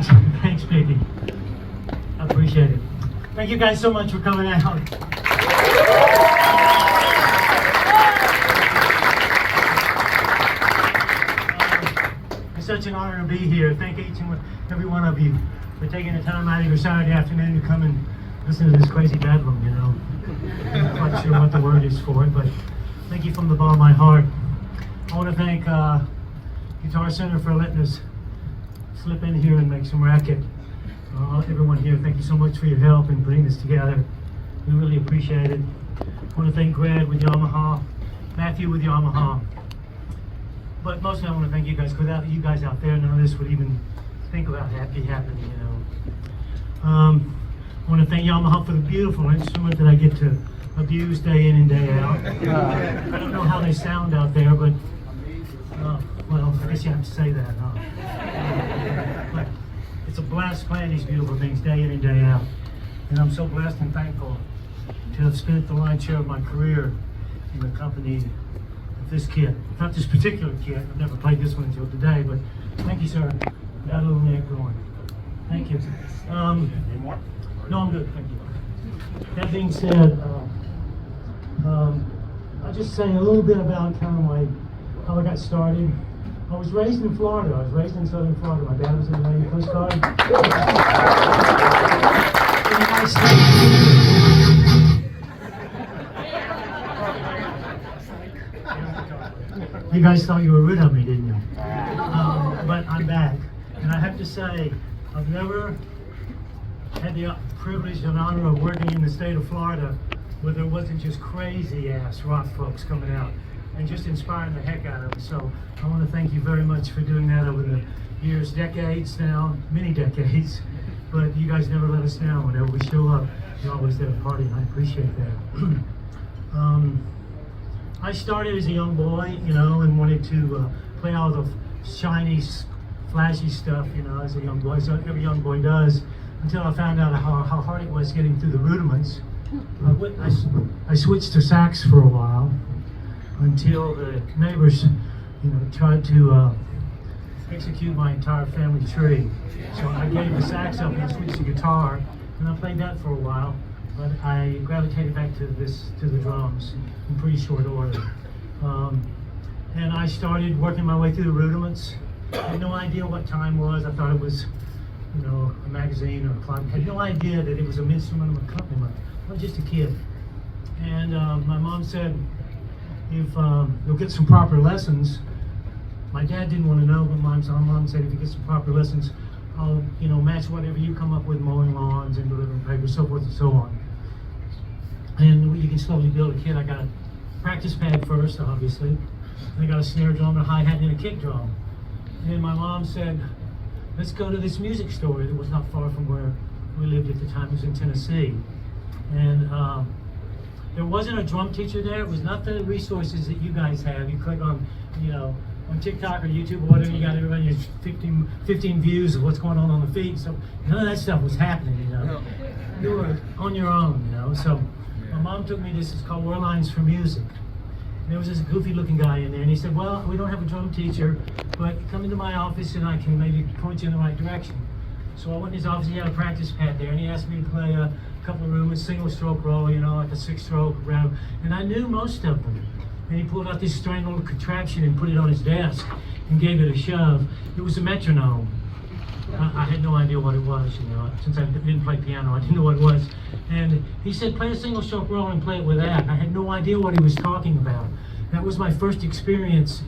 Thanks, Mickey. I appreciate it. Thank you guys so much for coming out. It's such an honor to be here. Thank each and every one of you for taking the time out of your Saturday afternoon to come and listen to this crazy bedlam, you know. I'm not quite sure what the word is for it, but thank you from the bottom of my heart. I want to thank Guitar Center for letting us slip in here and make some racket. Everyone here, thank you so much for your help in putting this together. We really appreciate it. I want to thank Greg with Yamaha, Matthew with Yamaha. But mostly I want to thank you guys, because without you guys out there, none of this would even think about happening, you know. I want to thank Yamaha for the beautiful instrument that I get to abuse day in and day out. I don't know how they sound out there, but well, I guess you have to say that, huh? But it's a blast playing these beautiful things day in and day out. And I'm so blessed and thankful to have spent the lion's share of my career in the company of this kit. Not this particular kit, I've never played this one until today, but thank you, sir. Got a little neck going. Thank you. Any more? No, I'm good, thank you. That being said, I'll just say a little bit about kind of how I got started. I was raised in Florida. I was raised in southern Florida. My dad was in the Navy Coast Guard. You guys thought you were rid of me, didn't you? But I'm back. And I have to say, I've never had the privilege and honor of working in the state of Florida where there wasn't just crazy ass rock folks coming out and just inspiring the heck out of us. So I want to thank you very much for doing that over the years, decades now, many decades. But you guys never let us down. Whenever we show up, you're always there to party, and I appreciate that. I started as a young boy, you know, and wanted to play all the shiny, flashy stuff, you know, as a young boy. So every young boy does, until I found out how hard it was getting through the rudiments. I switched to sax for a while until the neighbors, you know, tried to execute my entire family tree. So I gave the sax up and switched to guitar, and I played that for a while. But I gravitated back to the drums in pretty short order. And I started working my way through the rudiments. I had no idea what time was. I thought it was, you know, a magazine or a clock. I had no idea that it was an instrument of accompaniment. I was just a kid. And my mom said, if you'll get some proper lessons. My dad didn't want to know, but mom said, if you get some proper lessons, I'll, you know, match whatever you come up with, mowing lawns and delivering papers, so forth and so on. And you can slowly build a kit. I got a practice pad first, obviously. And I got a snare drum, a hi-hat, and a kick drum. And then my mom said, let's go to this music store that was not far from where we lived at the time. It was in Tennessee. And there wasn't a drum teacher there. It was not the resources that you guys have. You click on, you know, on TikTok or YouTube or whatever, you got everybody 15 views of what's going on the feed. So none of that stuff was happening, you know. You were on your own, you know. So my mom took me to this, it's called War Lines for Music. And there was this goofy looking guy in there, and he said, well, we don't have a drum teacher, but come into my office and I can maybe point you in the right direction. So I went in his office, he had a practice pad there, and he asked me to play a couple of rudiments, single stroke roll, you know, like a 6-stroke round, and I knew most of them. And he pulled out this strange little contraption and put it on his desk and gave it a shove. It was a metronome. I had no idea what it was, you know. Since I didn't play piano, I didn't know what it was. And he said, play a single stroke roll and play it with that. I had no idea what he was talking about. That was my first experience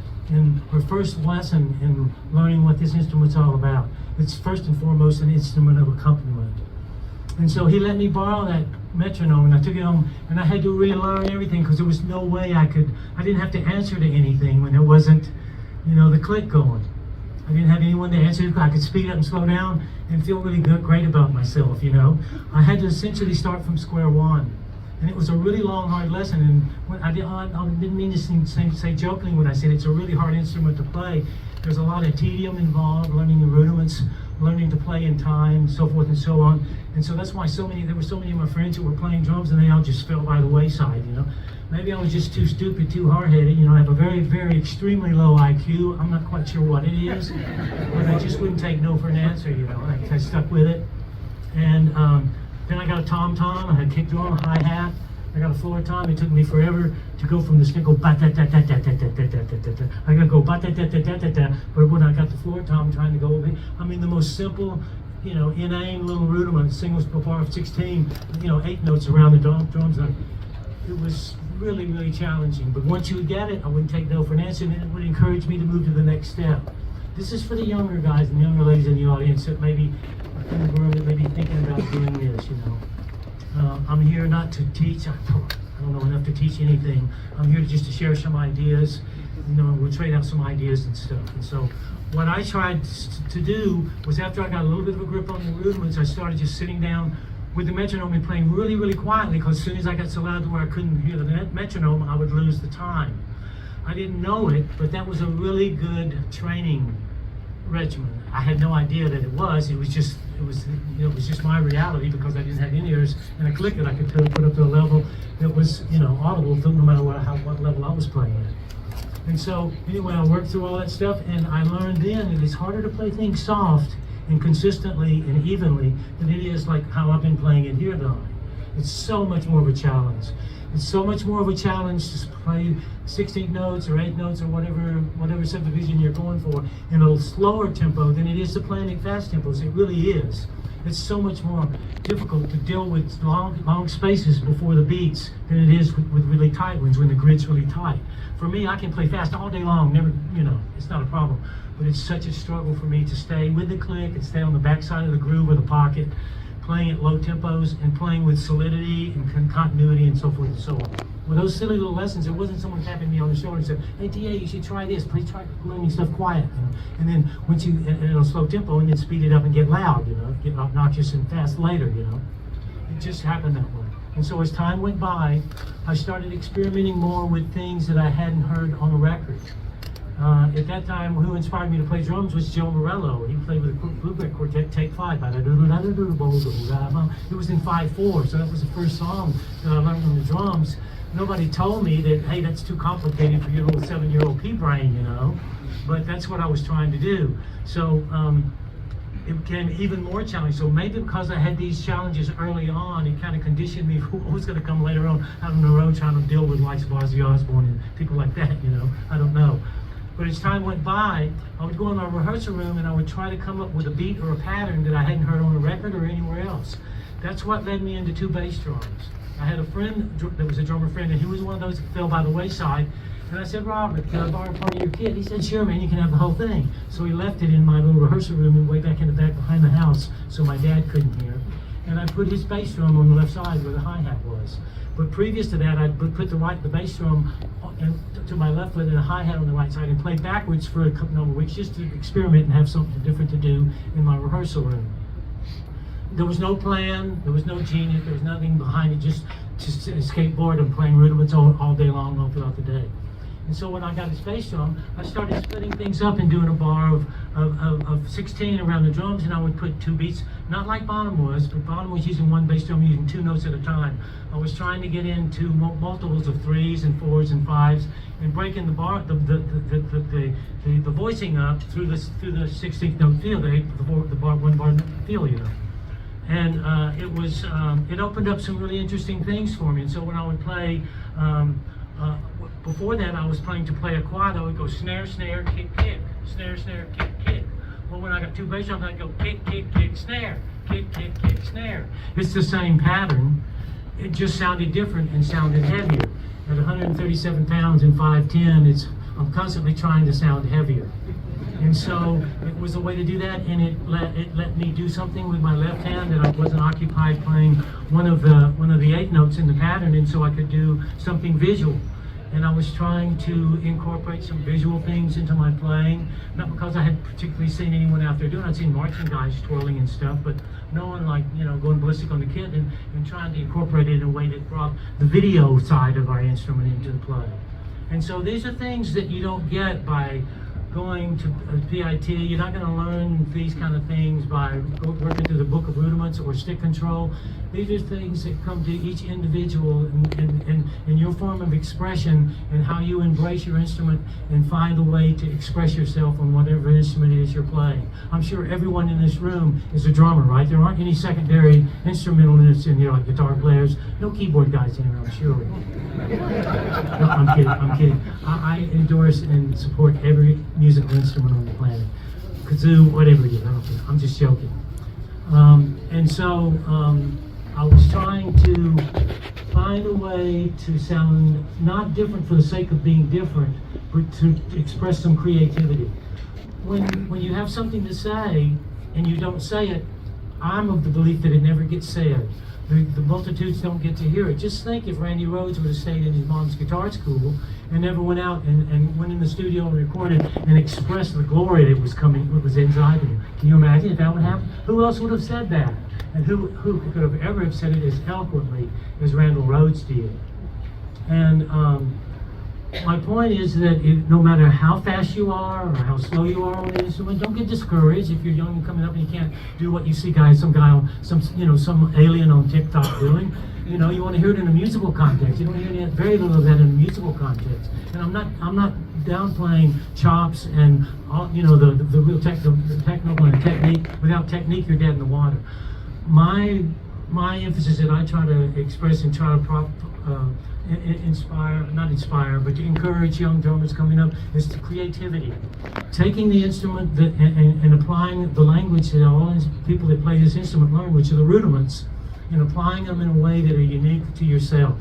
or first lesson in learning what this instrument's all about. It's first and foremost an instrument of accompaniment. And so he let me borrow that metronome, and I took it home, and I had to relearn everything because there was no way I didn't have to answer to anything when there wasn't, you know, the click going. I didn't have anyone to answer. I could speed up and slow down and feel really great about myself, you know. I had to essentially start from square one. And it was a really long, hard lesson. And when I didn't mean to say jokingly when I said it's a really hard instrument to play. There's a lot of tedium involved, learning the rudiments, learning to play in time, so forth and so on. And so that's why there were so many of my friends who were playing drums and they all just fell by the wayside, you know. Maybe I was just too stupid, too hard-headed, you know. I have a very, very extremely low IQ. I'm not quite sure what it is, but I just wouldn't take no for an answer, you know. I stuck with it. And then I got a tom-tom, I had kick drum, hi-hat, I got a floor tom. It took me forever to go from the snare, go ba-da-da-da-da-da-da-da-da-da-da. I gotta go ba-da-da-da-da-da-da, but when I got the floor tom, trying to go over, I mean, the most simple, you know, inane little rudiment, singles per bar of 16, you know, 8 notes around the drums. It was really, really challenging. But once you would get it, I wouldn't take no for an answer, and it would encourage me to move to the next step. This is for the younger guys and younger ladies in the audience that maybe in the room that may be thinking about doing this, you know. I'm here not to teach. I don't know enough to teach anything. I'm here just to share some ideas. You know, we'll trade out some ideas and stuff. And so what I tried to do was, after I got a little bit of a grip on the rudiments, I started just sitting down with the metronome and playing really, really quietly, because as soon as I got so loud to where I couldn't hear the metronome, I would lose the time. I didn't know it, but that was a really good training regimen. I had no idea that it was. It was just my reality, because I didn't have any ears and a click that I could put up to a level that was, you know, audible no matter what level I was playing at. And so anyway, I worked through all that stuff, and I learned then that it's harder to play things soft and consistently and evenly than it is like how I've been playing it here tonight. It's so much more of a challenge. It's so much more of a challenge to play 16 notes or 8 notes or whatever subdivision you're going for in a slower tempo than it is to play in fast tempos. It really is. It's so much more difficult to deal with long spaces before the beats than it is with really tight ones when the grid's really tight. For me, I can play fast all day long, never, you know, it's not a problem. But it's such a struggle for me to stay with the click and stay on the backside of the groove or the pocket, playing at low tempos and playing with solidity and continuity and so forth and so on. With those silly little lessons, it wasn't someone tapping me on the shoulder and said, "Hey, TA, you should try this. Please try learning stuff quiet." You know? And then once you in a slow tempo, and then speed it up and get loud, you know, get obnoxious and fast later, you know. It just happened that way. And so as time went by, I started experimenting more with things that I hadn't heard on a record. At that time, who inspired me to play drums was Joe Morello. He played with the Bluegrass Quartet, Take 5. It was in 5/4, so that was the first song that I learned on the drums. Nobody told me that, hey, that's too complicated for your little 7-year-old pea brain, you know. But that's what I was trying to do. So it became even more challenging. So maybe because I had these challenges early on, it kind of conditioned me for what was going to come later on out on the road, trying to deal with like Ozzy Osbourne and people like that, you know. I don't know. But as time went by, I would go in my rehearsal room and I would try to come up with a beat or a pattern that I hadn't heard on a record or anywhere else. That's what led me into 2 bass drums. I had a friend that was a drummer friend, and he was one of those that fell by the wayside. And I said, "Robert, can I borrow part of your kit?" He said, "Sure, man, you can have the whole thing." So he left it in my little rehearsal room and way back in the back behind the house so my dad couldn't hear. And I put his bass drum on the left side where the hi-hat was. But previous to that, I'd put the bass drum to my left foot and a hi-hat on the right side and play backwards for a couple of weeks just to experiment and have something different to do in my rehearsal room. There was no plan, there was no genius, there was nothing behind it, just skateboard and playing rudiments all day long, all throughout the day. And so when I got his bass drum, I started splitting things up and doing a bar of 16 around the drums, and I would put 2 beats, not like Bonham was, but Bonham was using 1 bass drum, using 2 notes at a time. I was trying to get into multiples of 3s and 4s and 5s, and breaking the bar, the voicing up through the 16th note feel, the bar 1 bar feel, you know. And it opened up some really interesting things for me. And so when I would play, before that I was playing to play a quad, I would go snare, snare, kick, kick, snare, snare, kick, kick. Well, when I got 2 bass drums, I'd go kick, kick, kick, snare, kick, kick, kick, snare. It's the same pattern. It just sounded different and sounded heavier. At 137 pounds and 5'10", I'm constantly trying to sound heavier. And so it was a way to do that, and it let me do something with my left hand that I wasn't occupied playing one of the 8 notes in the pattern, and so I could do something visual. And I was trying to incorporate some visual things into my playing, not because I had particularly seen anyone out there doing it. I'd seen marching guys twirling and stuff, but no one like, you know, going ballistic on the kit and trying to incorporate it in a way that brought the video side of our instrument into the play. And so these are things that you don't get by going to PIT. You're not going to learn these kind of things by working through the book of rudiments or stick control. These are things that come to each individual in your form of expression and how you embrace your instrument and find a way to express yourself on whatever instrument it is you're playing. I'm sure everyone in this room is a drummer, right? There aren't any secondary instrumentalists in here like guitar players. No keyboard guys in here, I'm sure. No, I'm kidding. I endorse and support every musical instrument on the planet. Kazoo, whatever it is, I don't care. I'm just joking. I was trying to find a way to sound not different for the sake of being different, but to express some creativity. When you have something to say and you don't say it, I'm of the belief that it never gets said. The multitudes don't get to hear it. Just think if Randy Rhoads would have stayed in his mom's guitar school and never went out and went in the studio and recorded and expressed the glory that was coming, what was inside him. Can you imagine if that would happen? Who else would have said that? And who could have ever have said it as eloquently as Randall Rhoads did? And my point is that no matter how fast you are or how slow you are on an instrument, don't get discouraged if you're young and coming up and you can't do what you see some alien on TikTok doing. You want to hear it in a musical context. You don't hear very little of that in a musical context. And I'm not downplaying chops and all, the real technical and technique. Without technique, you're dead in the water. My emphasis that I try to express and try to but to encourage young drummers coming up is the creativity. Taking the instrument and applying the language that all people that play this instrument learn, which are the rudiments, and applying them in a way that are unique to yourself.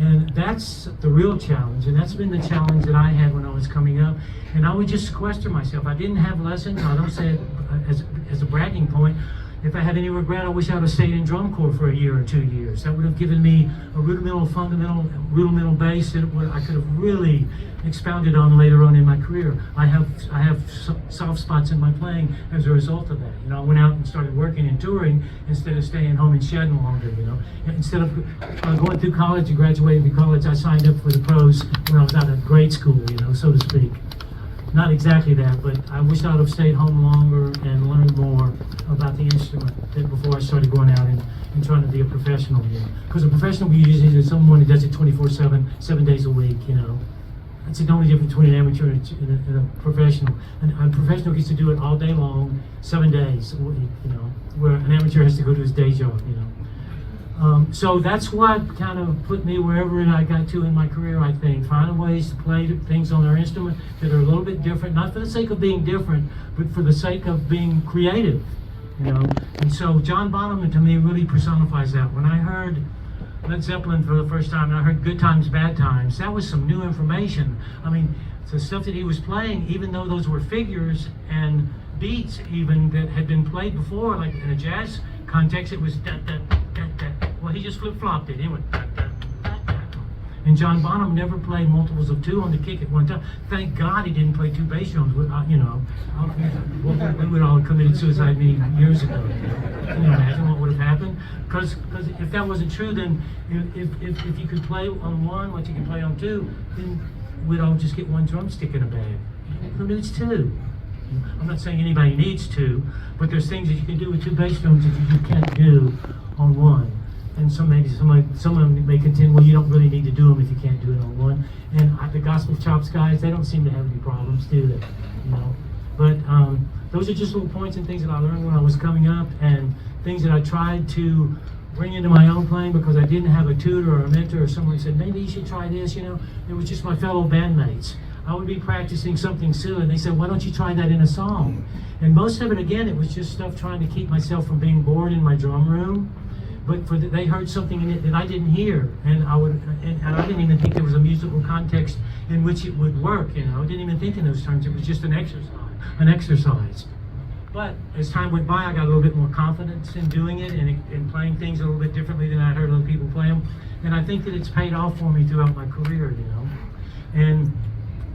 And that's the real challenge, and that's been the challenge that I had when I was coming up. And I would just sequester myself. I didn't have lessons. I don't say it as a bragging point. If I had any regret, I wish I would have stayed in drum corps for a year or 2 years. That would have given me a rudimental base that I could have really expounded on later on in my career. I have soft spots in my playing as a result of that. I went out and started working and touring instead of staying home and shedding longer. Instead of going through college and graduating from college, I signed up for the pros when I was out of grade school, so to speak. Not exactly that, but I wish I would have stayed home longer and learned more about the instrument before I started going out and trying to be a professional. Because a professional musician is someone who does it 24/7, 7 days a week. That's the only difference between an amateur and a professional. A professional gets to do it all day long, 7 days a week. Where an amateur has to go to his day job. So that's what kind of put me wherever I got to in my career, I think. Finding ways to play things on our instrument that are a little bit different, not for the sake of being different, but for the sake of being creative, And so John Bonham, to me, really personifies that. When I heard Led Zeppelin for the first time, and I heard Good Times, Bad Times, that was some new information. I mean, the stuff that he was playing, even though those were figures and beats even that had been played before, like in a jazz context, it was da-da-da-da. Well, he just flip-flopped it. He went da-da-da-da. And John Bonham never played multiples of two on the kick at one time. Thank God he didn't play two bass drums. We would all have committed suicide many years ago. Can you imagine what would have happened? Because if that wasn't true, then if you could play on one like you can play on two, then we'd all just get one drumstick in a bag. Who needs two? I'm not saying anybody needs two, but there's things that you can do with two bass drums that you can't do on one. And some of them may contend, well, you don't really need to do them if you can't do it on one. And the Gospel Chops guys, they don't seem to have any problems, do they? But those are just little points and things that I learned when I was coming up, and things that I tried to bring into my own playing because I didn't have a tutor or a mentor or someone who said, maybe you should try this. It was just my fellow bandmates. I would be practicing something silly, and they said, why don't you try that in a song? And most of it, again, it was just stuff trying to keep myself from being bored in my drum room. But they heard something in it that I didn't hear, and I didn't even think there was a musical context in which it would work. I didn't even think in those terms. It was just an exercise. But as time went by, I got a little bit more confidence in doing it and playing things a little bit differently than I heard other people play them. And I think that it's paid off for me throughout my career. And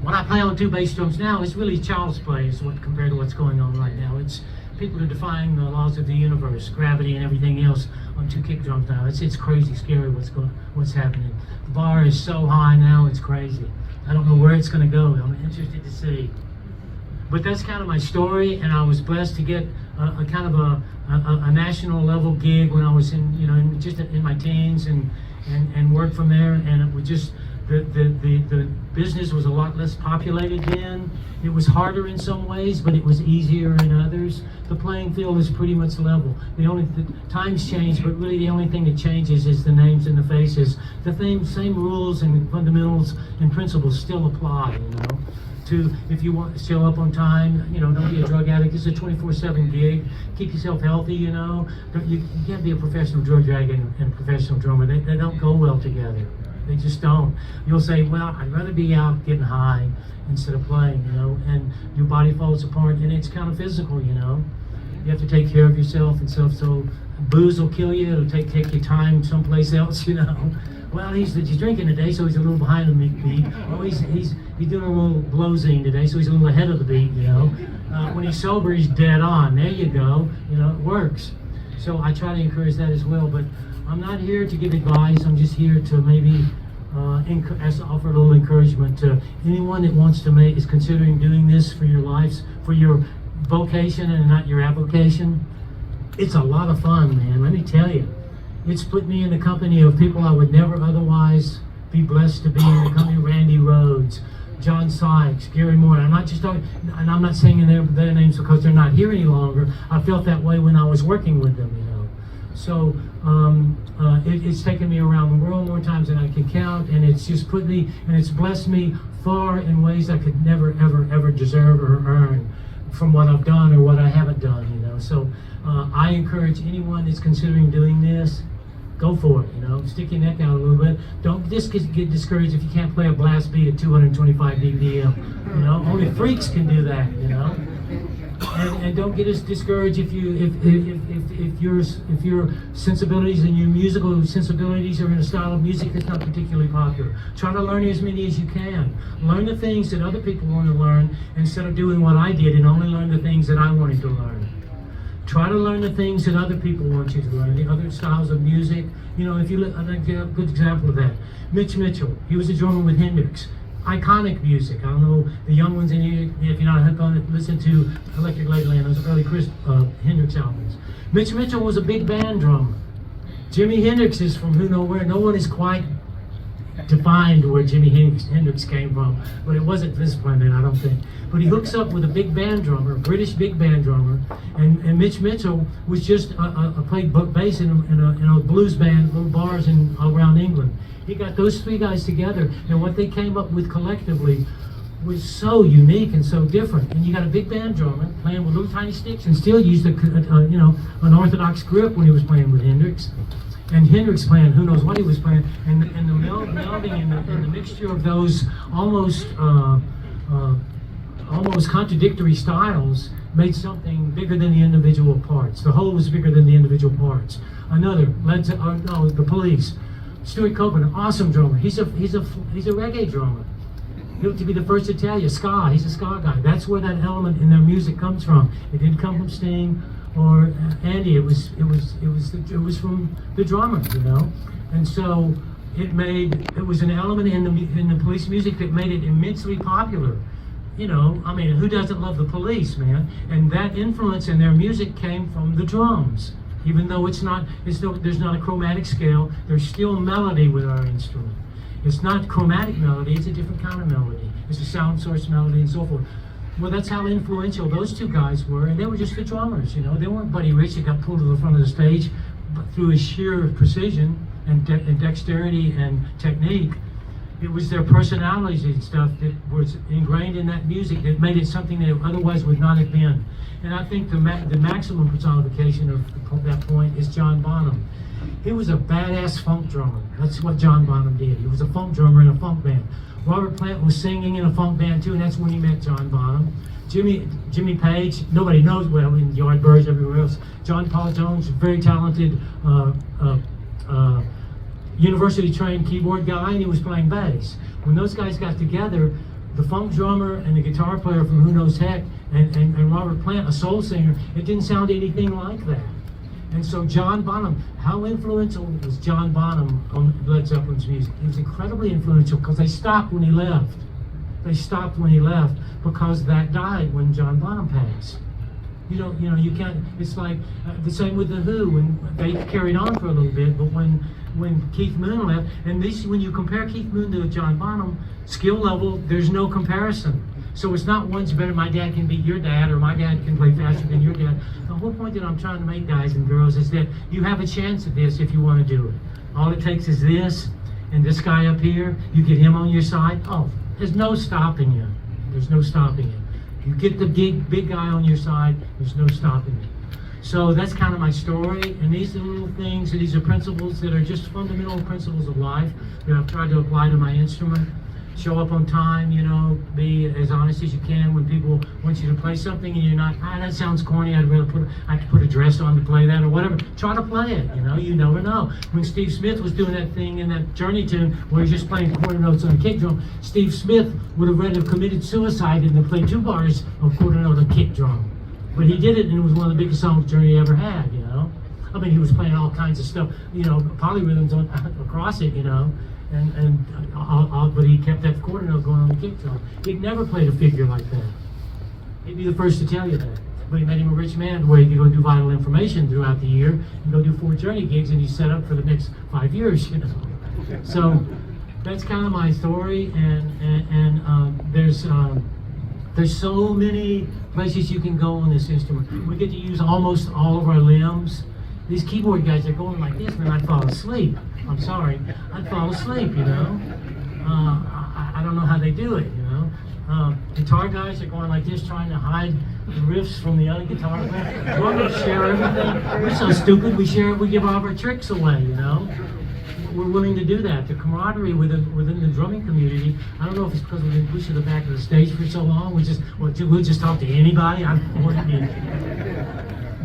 when I play on two bass drums now, it's really child's play compared to what's going on right now. It's people are defying the laws of the universe, gravity and everything else on two kick drums now. It's crazy scary what's happening. The bar is so high now, it's crazy. I don't know where it's going to go. I'm interested to see. But that's kind of my story, and I was blessed to get a kind of a national level gig when I was just in my teens, and work from there. And it was just the business was a lot less populated then. It was harder in some ways, but it was easier in others. The playing field is pretty much level. The times change, but really the only thing that changes is the names and the faces. The same rules and fundamentals and principles still apply, if you want to show up on time, don't be a drug addict. It's a 24/7 gig. Keep yourself healthy, You can't be a professional drug addict and professional drummer. They don't go well together. They just don't. You'll say, well, I'd rather be out getting high instead of playing, and your body falls apart, and it's kind of physical, You have to take care of yourself and stuff. So booze will kill you. It'll take your time someplace else, Well, he's drinking today, so he's a little behind the beat. Oh, he's doing a little blowzine today, so he's a little ahead of the beat, When he's sober, he's dead on. There you go. It works. So I try to encourage that as well. But I'm not here to give advice. I'm just here to maybe offer a little encouragement to anyone that is considering doing this for your lives, for your vocation and not your avocation. It's a lot of fun, man. Let me tell you. It's put me in the company of people I would never otherwise be blessed to be in. The company of Randy Rhodes, John Sykes, Gary Moore. I'm not just talking, and I'm not saying their names because they're not here any longer. I felt that way when I was working with them, So it's taken me around the world more times than I can count, and it's just put me, and it's blessed me far in ways I could never, ever, ever deserve or earn from what I've done or what I haven't done, So I encourage anyone that's considering doing this, go for it, stick your neck out a little bit. Don't just get discouraged if you can't play a blast beat at 225 BPM. Only freaks can do that, And don't get as discouraged if your sensibilities and your musical sensibilities are in a style of music that's not particularly popular. Try to learn as many as you can. Learn the things that other people want to learn instead of doing what I did and only learn the things that I wanted to learn. Try to learn the things that other people want you to learn, the other styles of music. If you look, a good example of that, Mitch Mitchell, he was a drummer with Hendrix. Iconic music. I don't know, the young ones in here, if you're not hooked on it, listen to Electric Ladyland, those early Hendrix albums. Mitch Mitchell was a big band drummer. Jimi Hendrix is from who know where. No one is quite defined where Jimi Hendrix came from, but it wasn't this planet, I don't think. But he hooks up with a big band drummer, a British big band drummer, and Mitch Mitchell was just played bass in a blues band, little bars around England. He got those three guys together, and what they came up with collectively was so unique and so different. And you got a big band drummer playing with little tiny sticks and still used an orthodox grip when he was playing with Hendrix. And Hendrix playing, who knows what he was playing, and the melding and the mixture of those almost contradictory styles made something bigger than the individual parts. The whole was bigger than the individual parts. Another, the Police. Stuart Copeland, an awesome drummer. He's a reggae drummer. He to be the first to tell you, ska. He's a ska guy. That's where that element in their music comes from. It didn't come from Sting or Andy. It was from the drummer, And so it was an element in the Police music that made it immensely popular. Who doesn't love the Police, man? And that influence in their music came from the drums. Even though there's not a chromatic scale, there's still melody with our instrument. It's not chromatic melody, it's a different kind of melody. It's a sound source melody and so forth. Well, that's how influential those two guys were, and they were just the drummers, They weren't Buddy Rich that got pulled to the front of the stage, but through his sheer precision and dexterity and technique. It was their personalities and stuff that was ingrained in that music that made it something that it otherwise would not have been. And I think the maximum personification of that point is John Bonham. He was a badass funk drummer. That's what John Bonham did. He was a funk drummer in a funk band. Robert Plant was singing in a funk band too, and that's when he met John Bonham. Jimmy Page, nobody knows well in Yardbirds, everywhere else. John Paul Jones, very talented university-trained keyboard guy, and he was playing bass. When those guys got together, the funk drummer and the guitar player from Who Knows Heck and Robert Plant, a soul singer, it didn't sound anything like that. And so John Bonham, how influential was John Bonham on Led Zeppelin's music? He was incredibly influential because they stopped when he left. They stopped when he left because that died when John Bonham passed. You can't. It's like the same with the Who. When they carried on for a little bit, but when Keith Moon left, and when you compare Keith Moon to John Bonham, skill level, there's no comparison. So it's not one's better. My dad can beat your dad, or my dad can play faster than your dad. The whole point that I'm trying to make, guys and girls, is that you have a chance at this if you want to do it. All it takes is this, and this guy up here. You get him on your side. Oh, there's no stopping you. There's no stopping you. You get the big guy on your side, there's no stopping it. So that's kind of my story, and these are little things, and these are principles that are just fundamental principles of life that I've tried to apply to my instrument. Show up on time, be as honest as you can when people want you to play something and you're not, that sounds corny, I could put a dress on to play that or whatever. Try to play it, you never know. When Steve Smith was doing that thing in that Journey tune where he's just playing quarter notes on a kick drum, Steve Smith would have rather committed suicide than to play 2 bars of quarter note on kick drum. But he did it, and it was one of the biggest songs Journey ever had, I mean, he was playing all kinds of stuff, polyrhythms across it, but he kept that quarter note going on the kick drum. He'd never played a figure like that. He'd be the first to tell you that. But he made him a rich man where he could go do Vital Information throughout the year and go do 4 Journey gigs, and he's set up for the next 5 years, So that's kind of my story, and there's so many places you can go on this instrument. We get to use almost all of our limbs. These keyboard guys are going like this, man, I'd fall asleep. I'm sorry, I'd fall asleep, I don't know how they do it, Guitar guys are going like this, trying to hide the riffs from the other guitar player. Drummers share everything. We're so stupid, we give all of our tricks away, We're willing to do that. The camaraderie within the drumming community, I don't know if it's because we've been pushed to the back of the stage for so long, we'll just talk to anybody.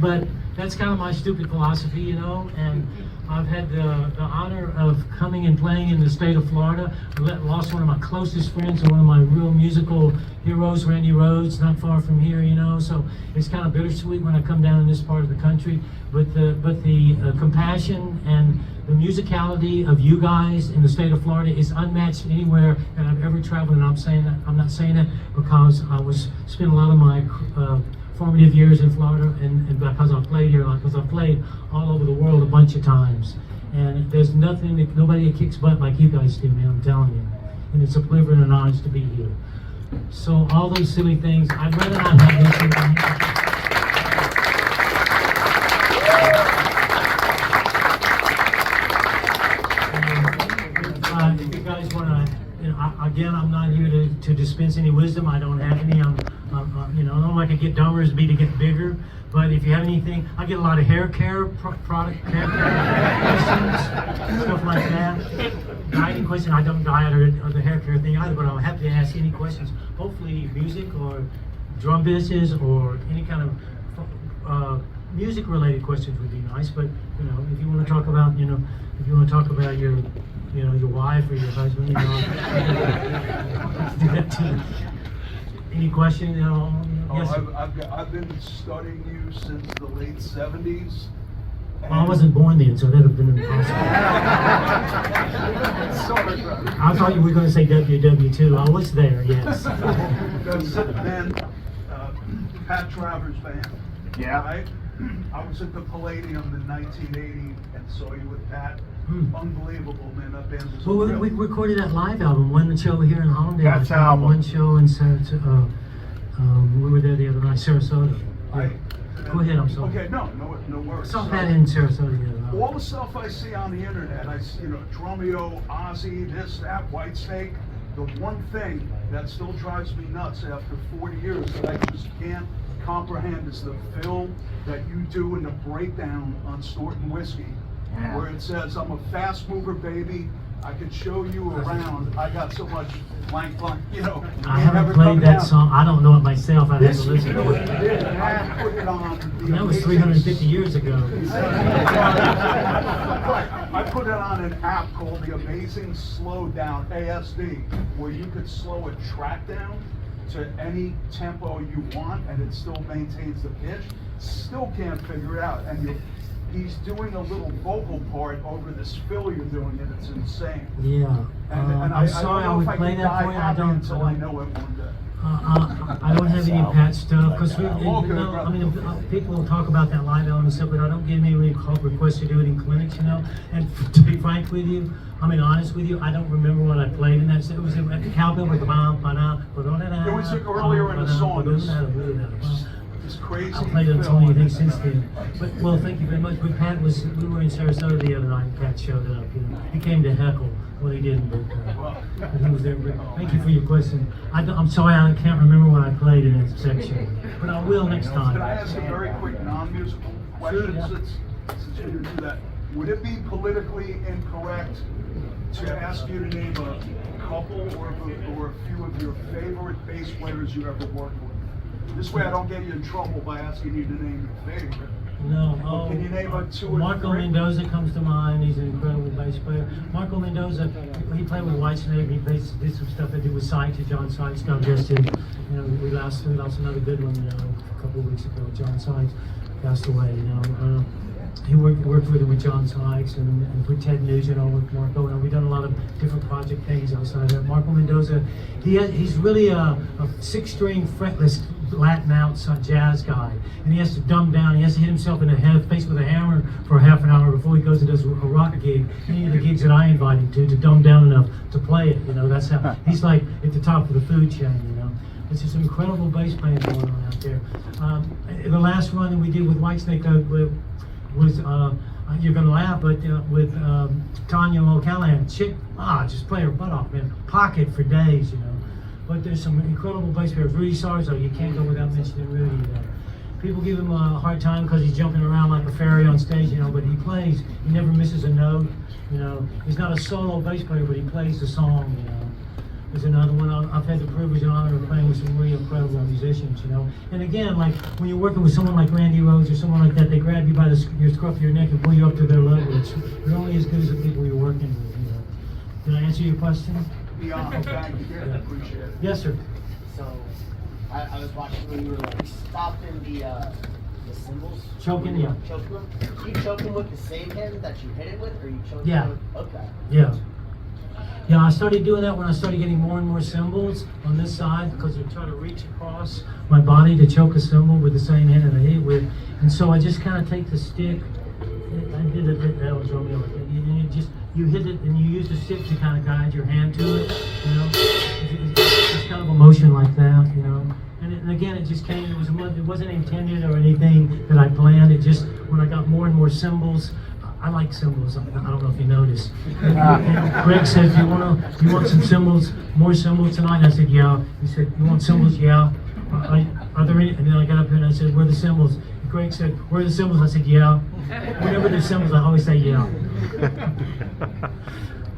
But that's kind of my stupid philosophy, and I've had the honor of coming and playing in the state of Florida. I lost one of my closest friends and one of my real musical heroes, Randy Rhoads, not far from here, so it's kind of bittersweet when I come down in this part of the country. But the compassion and the musicality of you guys in the state of Florida is unmatched anywhere that I've ever traveled, and I'm not saying that because I spent a lot of my formative years in Florida, and because I've played here, because I've played all over the world a bunch of times, and there's nobody that kicks butt like you guys do, man, I'm telling you, and it's a pleasure and an honor to be here. So all those silly things, I'd rather not have this in my hand. If you guys want to, again, I'm not here to dispense any wisdom. I don't have any. The only way I could get dumber is to get bigger. But if you have anything, I get a lot of hair care questions, stuff like that. Dieting questions. I don't diet or the hair care thing either, but I'm happy to ask any questions. Hopefully, music or drum business or any kind of music-related questions would be nice. But if you want to talk about, your wife or your husband, do that too. Any questions? Yes, I've been studying you since the late 70s. Well, I wasn't born then, so that would have been impossible. I thought you were going to say WW2. I was there, yes. Then, Pat Travers band. Yeah. Right? I was at the Palladium in 1980 and saw you with Pat. Unbelievable, man. That band was Well, we recorded that live album, one show here in Hallandale. That's album. One show in Sarasota. We were there the other night, Sarasota. Right. Go ahead, I'm sorry. Okay, no worries. I saw Pat in Sarasota the other night. All the stuff I see on the internet, Drumeo, Ozzy, this, that, Whitesnake. The one thing that still drives me nuts after 40 years that I just can't comprehend is the film that you do in the breakdown on Storton Whiskey, where it says, "I'm a fast mover, baby. I could show you around. I got so much blank, I haven't played that song. I don't know it myself. I'd have to listen to it. I put it on. That was 350 years ago. I put it on an app called the Amazing Slow Down, ASD, where you could slow a track down to any tempo you want, and it still maintains the pitch. Still can't figure it out. And he's doing a little vocal part over this fill you're doing, and it's insane. Yeah. And I'm sorry, I don't would know if play can that die for you. I happy don't. until I know it one day. I don't have any patch stuff because Okay, I mean, people will talk about that live element stuff, but I don't get any requests to do it in clinics, you know. And to be frank with you, I mean, honest with you, I don't remember what I played in that. It was at the cowbell with the It was earlier in the song. It's crazy. I played on so many things since then. But well, thank you very much. But Pat we were in Sarasota the other night. And Pat showed up. You know, he came to heckle. Well, he didn't, but he was there. But thank you for your question. I'm sorry, I can't remember what I played in that section, but I will next time. Can I ask a very quick non-musical question? Sure, yeah. Since you didn't do that, would it be politically incorrect to ask you to name a couple or a few of your favorite bass players you ever worked with? This way I don't get you in trouble by asking you to name your favorite. No, Well, can you name a two or Marco three? Mendoza comes to mind. He's an incredible bass player. Marco Mendoza, he played with Whitesnake. He did some stuff I did with Sykes. John Sykes got arrested. You know, we lost another good one. You know, a couple of weeks ago. John Sykes passed away. You know, he worked with John Sykes and with Ted Nugent or with Marco. And we've done a lot of different project things outside of that. Marco Mendoza, he's really a six-string fretless Latin outside jazz guy, and he has to dumb down. He has to hit himself in the face with a hammer for half an hour before he goes and does a rock gig. Any of the gigs that I invite him to dumb down enough to play it. You know, that's how he's like at the top of the food chain. You know, it's just incredible bass playing going on out there. The last run that we did with Whitesnake was you're gonna laugh, but with Tanya O'Callahan, just play her butt off, man. Pocket for days, you know. But there's some incredible bass players. Rudy Sarzo, you can't go without mentioning Rudy. People give him a hard time because he's jumping around like a fairy on stage, you know, but he plays, he never misses a note, you know. He's not a solo bass player, but he plays the song, you know. There's another one, I've had the privilege and honor of playing with some really incredible musicians, you know. And again, like, when you're working with someone like Randy Rhoads or someone like that, they grab you by your scruff of your neck and pull you up to their level. You're only as good as the people you're working with, you know. Did I answer your question? Yeah, thank you. I appreciate it. Yes, sir. So, I was watching when you were like stopping the cymbals. Choking, yeah. Choking them. Do you choke them with the same hand that you hit it with, or you choke Yeah. them with? Okay. Yeah. Yeah, I started doing that when I started getting more and more cymbals on this side because I try to reach across my body to choke a cymbal with the same hand that I hit it with. And so I just kind of take the stick. I did it, that was Romeo. You hit it and you use the stick to kind of guide your hand to it, you know. It's kind of a motion like that, you know. And again, it just came. It wasn't intended or anything that I planned. It just when I got more and more cymbals. I like cymbals. I don't know if you noticed. And Greg said, "Do you want some cymbals, more cymbals tonight?" And I said, "Yeah." He said, "You want cymbals?" "Yeah." Are there any? And then I got up here and I said, "Where are the cymbals?" And Greg said, "Where are the cymbals?" I said, "Yeah." Whenever there's cymbals, I always say, "Yeah."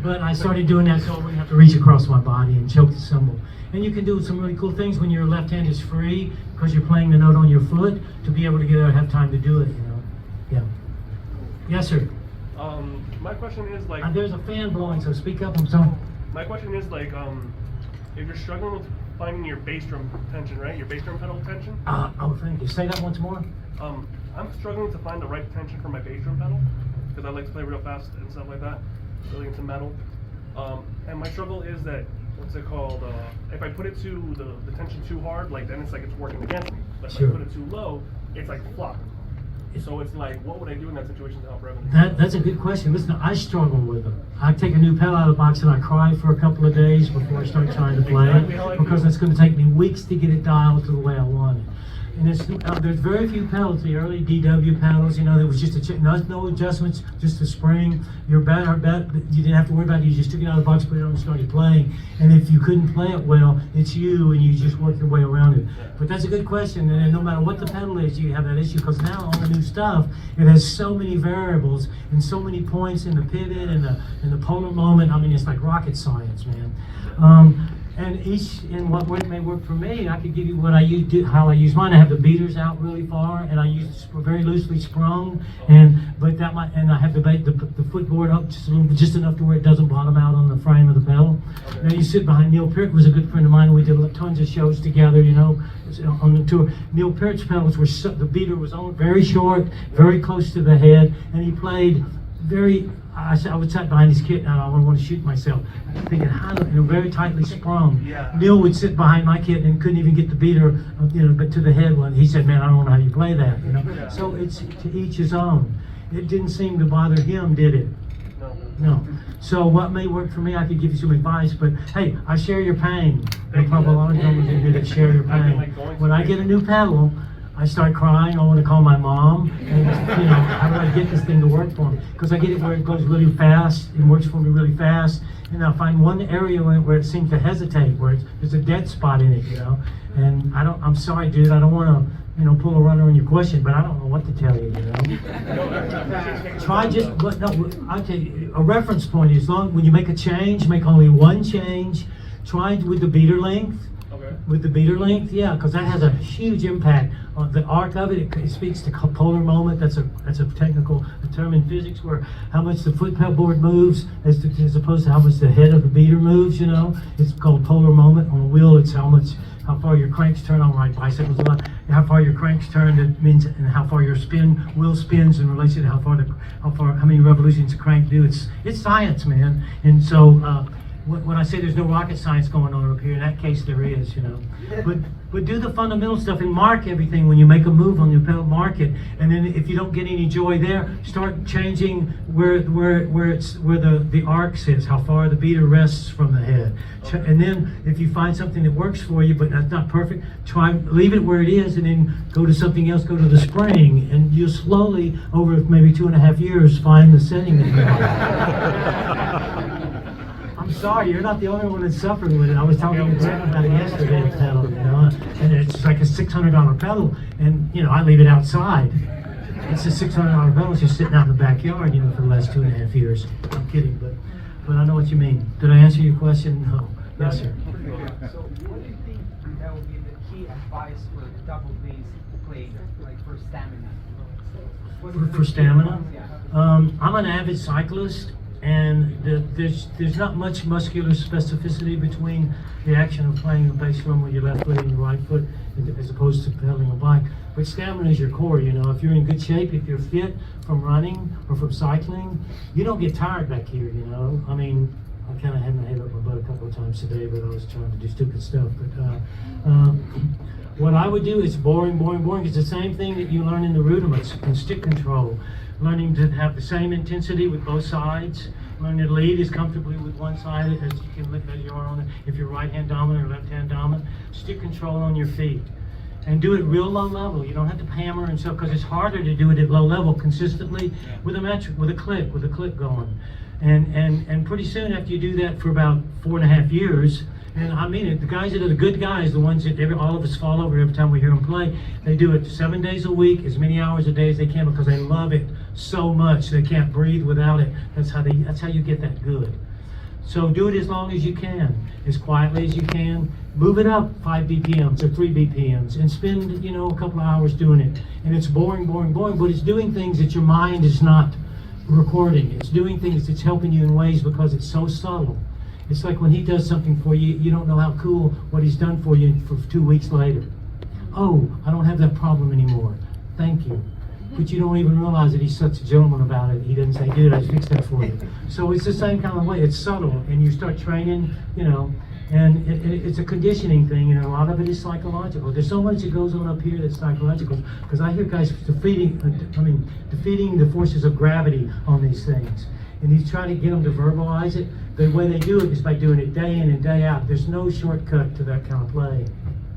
But I started doing that so I wouldn't have to reach across my body and choke the cymbal. And you can do some really cool things when your left hand is free because you're playing the note on your foot to be able to get there and have time to do it. You know? Yeah. Yes, sir. My question is like. There's a fan blowing, so speak up. I'm sorry. My question is like, if you're struggling with finding your bass drum tension, right? Your bass drum pedal tension. Thank you. Say that once more. I'm struggling to find the right tension for my bass drum pedal because I like to play real fast and stuff like that, really into metal. And my struggle is that what's it called? If I put it to the tension too hard, like then it's like it's working against me. But if Sure. I put it too low, it's like flopping. So it's like, what would I do in that situation to help revenue? That's a good question. Listen, I struggle with them. I take a new pedal out of the box and I cry for a couple of days before I start trying to play it because it's going to take me weeks to get it dialed to the way I want it. And there's very few pedals, the early DW pedals, you know, there was just no adjustments, just a spring. Your bet, you didn't have to worry about it. You just took it out of the box, put it on and started playing. And if you couldn't play it well, it's you and you just work your way around it. But that's a good question. And no matter what the pedal is, you have that issue because now all the new stuff, it has so many variables and so many points in the pivot and the polar moment. I mean, it's like rocket science, man. And what may work for me, I could give you what I use, how I use mine. I have the beaters out really far, and I use very loosely sprung, and I have the footboard up just enough to where it doesn't bottom out on the frame of the pedal. Okay. Now you sit behind Neil Peart, was a good friend of mine. We did tons of shows together, you know, on the tour. Neil Peart's pedals were the beater was on very short, very close to the head, and he played very. I would sit behind his kit and I would want to shoot myself. Thinking, very tightly sprung. Yeah. Neil would sit behind my kit and couldn't even get the beater, but to the head one. He said, "Man, I don't know how you play that." You know. Yeah. So it's to each his own. It didn't seem to bother him, did it? No. So what may work for me, I could give you some advice, but hey, I share your pain. There's probably a lot of drummers in here that share your pain. When I get a new pedal, I start crying. I want to call my mom. And, how do I get this thing to work for me? Because I get it where it goes really fast and works for me really fast. And I find one area where it seems to hesitate, where there's a dead spot in it, And I'm sorry, dude. I don't want to, pull a runner on your question, but I don't know what to tell you, Try I'll tell you, a reference point is when you make a change, make only one change. Try with the beater length. Okay. With the beater length, yeah, because that has a huge impact on the arc of it. It speaks to polar moment. That's a technical term in physics, where how much the footboard moves as opposed to how much the head of the beater moves. It's called polar moment. On a wheel, it's how far far your cranks turn. I ride bicycles a lot. How far your cranks turn, that means, and how far your wheel spins in relation to how many revolutions a crank do. It's science, man. And so when I say there's no rocket science going on up here, in that case there is, But do the fundamental stuff and mark everything when you make a move on your pedal. Mark it, and then if you don't get any joy there, start changing where the arc sits, how far the beater rests from the head. And then if you find something that works for you, but that's not perfect, leave it where it is, and then go to something else. Go to the spring, and you'll slowly, over maybe 2.5 years, find the setting that you like. I'm sorry, you're not the only one that's suffering with it. I was talking to Greg about it yesterday, the pedal, and it's like a $600 pedal, and I leave it outside. It's a $600 pedal. It's just sitting out in the backyard, for the last 2.5 years. I'm kidding, but I know what you mean. Did I answer your question? No. Yes, sir. So, what do you think that would be the key advice for double bass playing, like for stamina? For stamina? Yeah. I'm an avid cyclist. And there's not much muscular specificity between the action of playing the bass drum with your left foot and your right foot, as opposed to pedaling a bike. But stamina is your core. If you're in good shape, if you're fit from running or from cycling, you don't get tired back here. I mean, I kind of had my head up my butt a couple of times today, but I was trying to do stupid stuff. But what I would do is boring. It's the same thing that you learn in the rudiments in stick control. Learning to have the same intensity with both sides. Learning to lead as comfortably with one side as you can lift as you are on it. If you're right hand dominant or left hand dominant, stick control on your feet. And do it real low level. You don't have to hammer and stuff, because it's harder to do it at low level consistently with a metric, with a click going. And pretty soon after you do that for about 4.5 years, and I mean it, the guys that are the good guys, the ones that all of us fall over every time we hear them play, they do it 7 days a week, as many hours a day as they can, because they love it so much they can't breathe without it. That's how you get that good. So do it as long as you can, as quietly as you can. Move it up 5 BPMs or 3 BPMs, and spend a couple of hours doing it. And it's boring, but it's doing things that your mind is not recording. It's doing things that's helping you in ways because it's so subtle. It's like when he does something for you, you don't know how cool what he's done for you for 2 weeks later. Oh, I don't have that problem anymore. Thank you. But you don't even realize that he's such a gentleman about it. He doesn't say, dude, I fixed that for you. So it's the same kind of way. It's subtle, and you start training, and it's a conditioning thing, a lot of it is psychological. There's so much that goes on up here that's psychological, because I hear guys defeating the forces of gravity on these things. And he's trying to get them to verbalize it. The way they do it is by doing it day in and day out. There's no shortcut to that kind of play,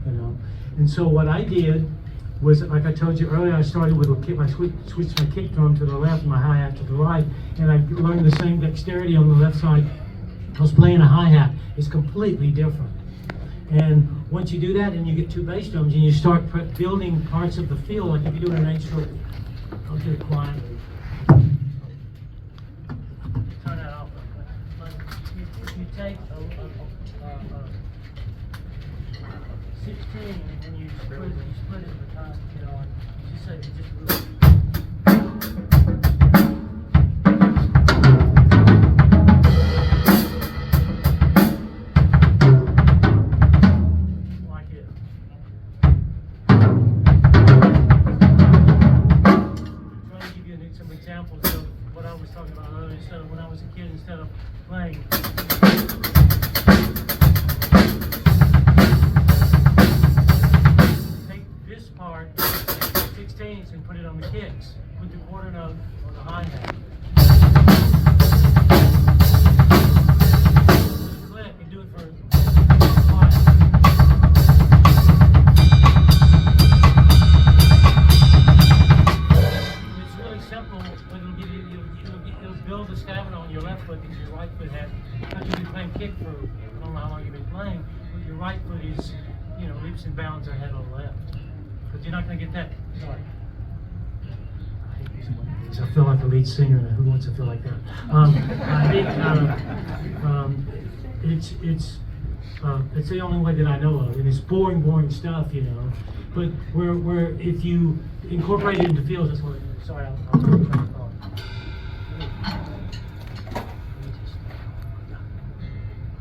And so what I did was, like I told you earlier, I started with a kick. I switched my kick drum to the left, my hi-hat to the right, and I learned the same dexterity on the left side. I was playing a hi-hat. It's completely different. And once you do that, and you get 2 bass drums, and you start building parts of the feel, like if you're doing an 8-stroke, I'll do it quietly. Turn that off. But if you take some examples of what I was talking about earlier. Instead of when I was a kid, instead of playing. Take this part, 16ths, and put it on the kicks. Put the quarter note on the high hat. Click and do it for 5. It's really simple, but it'll give you, it'll build the stamina on your left foot because your right foot has, because you've been playing kick for, I don't know how long you've been playing, but your right foot is, you know, leaps and bounds ahead of the left. But you're not going to get that. Sorry. I hate these one things. I feel like a lead singer. Who wants to feel like that? I think it's the only way that I know of, and it's boring stuff, you know. But where if you incorporate it into fields, that's what. Sorry, I'll turn the call.